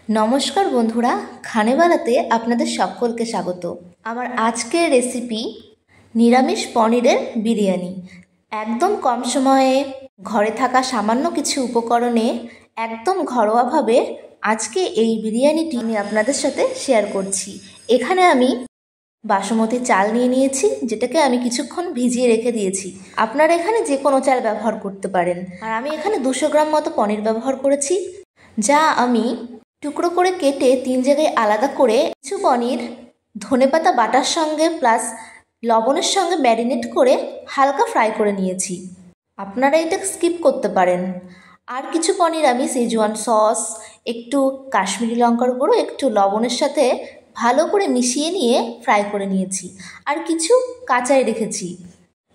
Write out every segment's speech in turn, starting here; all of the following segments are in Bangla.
নমস্কার বন্ধুরা, খানেবালাতে আপনাদের সকলকে স্বাগত। আমার আজকের রেসিপি নিরামিষ পনিরের বিরিয়ানি। একদম কম সময়ে ঘরে থাকা সামান্য কিছু উপকরণে একদম ঘরোয়াভাবে আজকে এই বিরিয়ানিটি আমি আপনাদের সাথে শেয়ার করছি। এখানে আমি বাসমতি চাল নিয়ে নিয়েছি, যেটাকে আমি কিছুক্ষণ ভিজিয়ে রেখে দিয়েছি। আপনারা এখানে যে কোনো চাল ব্যবহার করতে পারেন। আর আমি এখানে 200 গ্রাম মতো পনির ব্যবহার করেছি, যা আমি টুকরো করে কেটে 3 জায়গায় আলাদা করে কিছু পনির ধনেপাতা বাটার সঙ্গে প্লাস লবণের সঙ্গে ম্যারিনেট করে হালকা ফ্রাই করে নিয়েছি। আপনারা এটা স্কিপ করতে পারেন। আর কিছু পনির আমি সেজওয়ান সস, একটু কাশ্মীরি লঙ্কার গুঁড়ো, একটু লবণের সাথে ভালো করে মিশিয়ে নিয়ে ফ্রাই করে নিয়েছি। আর কিছু কাঁচাই রেখেছি।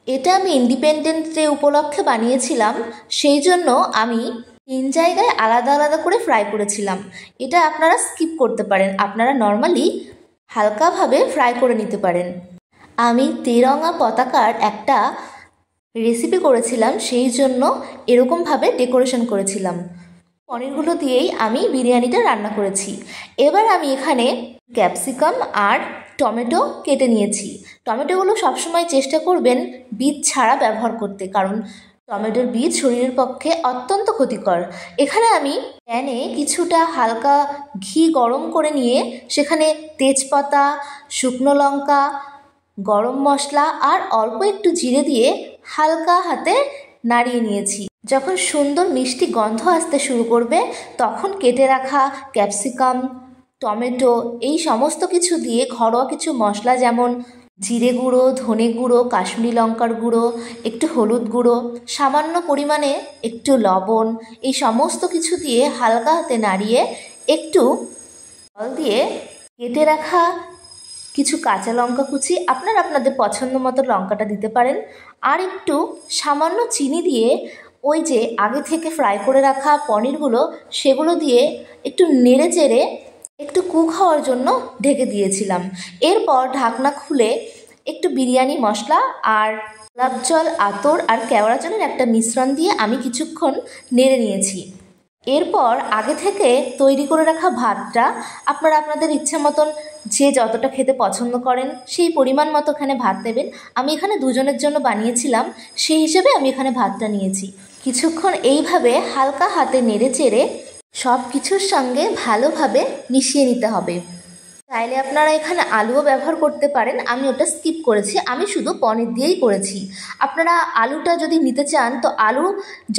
এটা আমি ইন্ডিপেন্ডেন্স ডে উপলক্ষে বানিয়েছিলাম, সেই জন্য আমি 3 জায়গায় আলাদা আলাদা করে ফ্রাই করেছিলাম। এটা আপনারা স্কিপ করতে পারেন, আপনারা নর্মালি হালকাভাবে ফ্রাই করে নিতে পারেন। আমি তেরঙা পতাকার একটা রেসিপি করেছিলাম, সেই জন্য এরকমভাবে ডেকোরেশন করেছিলাম। পনিরগুলো দিয়েই আমি বিরিয়ানিটা রান্না করেছি। এবার আমি এখানে ক্যাপসিকাম আর টমেটো কেটে নিয়েছি। টমেটোগুলো সবসময় চেষ্টা করবেন বীজ ছাড়া ব্যবহার করতে, কারণ টমেটোর বীজ শরীরের পক্ষে অত্যন্ত ক্ষতিকর। এখানে আমি প্যানে কিছুটা হালকা ঘি গরম করে নিয়ে সেখানে তেজপাতা, শুকনো লঙ্কা, গরম মশলা আর অল্প একটু জিরে দিয়ে হালকা হাতে নাড়িয়ে নিয়েছি। যখন সুন্দর মিষ্টি গন্ধ আসতে শুরু করবে, তখন কেটে রাখা ক্যাপসিকাম, টমেটো এই সমস্ত কিছু দিয়ে ঘরোয়া কিছু মশলা যেমন জিরে গুঁড়ো, ধনে গুঁড়ো, কাশ্মীরি লঙ্কার গুঁড়ো, একটু হলুদ গুঁড়ো, সামান্য পরিমাণে একটু লবণ, এই সমস্ত কিছু দিয়ে হালকা হাতে নাড়িয়ে একটু জল দিয়ে কেটে রাখা কিছু কাঁচা লঙ্কা কুচি, আপনারা আপনাদের পছন্দ মতো লঙ্কাটা দিতে পারেন, আর একটু সামান্য চিনি দিয়ে ওই যে আগে থেকে ফ্রাই করে রাখা পনিরগুলো সেগুলো দিয়ে একটু নেড়ে চেড়ে একটু কুক হওয়ার জন্য ঢেকে দিয়েছিলাম। এরপর ঢাকনা খুলে একটু বিরিয়ানি মশলা আর গোলাপ জল, আতর আর কেওড়া জলের একটা মিশ্রণ দিয়ে আমি কিছুক্ষণ নেড়ে নিয়েছি। এরপর আগে থেকে তৈরি করে রাখা ভাতটা আপনারা আপনাদের ইচ্ছা মতন যে যতটা খেতে পছন্দ করেন সেই পরিমাণ মতো এখানে ভাত দেবেন। আমি এখানে 2 জনের জন্য বানিয়েছিলাম, সেই হিসেবে আমি এখানে ভাতটা নিয়েছি। কিছুক্ষণ এইভাবে হালকা হাতে নেড়ে চেড়ে সব কিছুর সঙ্গে ভালোভাবে মিশিয়ে নিতে হবে। চাইলে আপনারা এখানে আলুও ব্যবহার করতে পারেন, আমি ওটা স্কিপ করেছি, আমি শুধু পনির দিয়েই করেছি। আপনারা আলুটা যদি নিতে চান তো আলু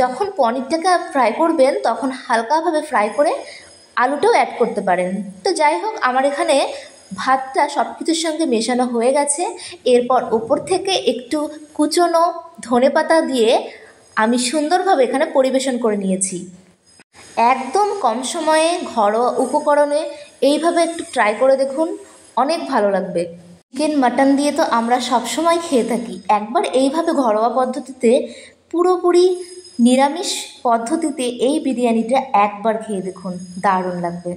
যখন পনিরটাকে ফ্রাই করবেন তখন হালকাভাবে ফ্রাই করে আলুটাও অ্যাড করতে পারেন। তো যাই হোক, আমার এখানে ভাতটা সব কিছুর সঙ্গে মেশানো হয়ে গেছে। এরপর ওপর থেকে একটু কুচনো ধনেপাতা দিয়ে আমি সুন্দরভাবে এখানে পরিবেশন করে নিয়েছি। একদম কম সময়ে ঘরোয়া উপকরণে এইভাবে একটু ট্রাই করে দেখুন, অনেক ভালো লাগবে। চিকেন মাটন দিয়ে তো আমরা সবসময় খেয়ে থাকি, একবার এইভাবে ঘরোয়া পদ্ধতিতে পুরোপুরি নিরামিষ পদ্ধতিতে এই বিরিয়ানিটা একবার খেয়ে দেখুন, দারুণ লাগবে।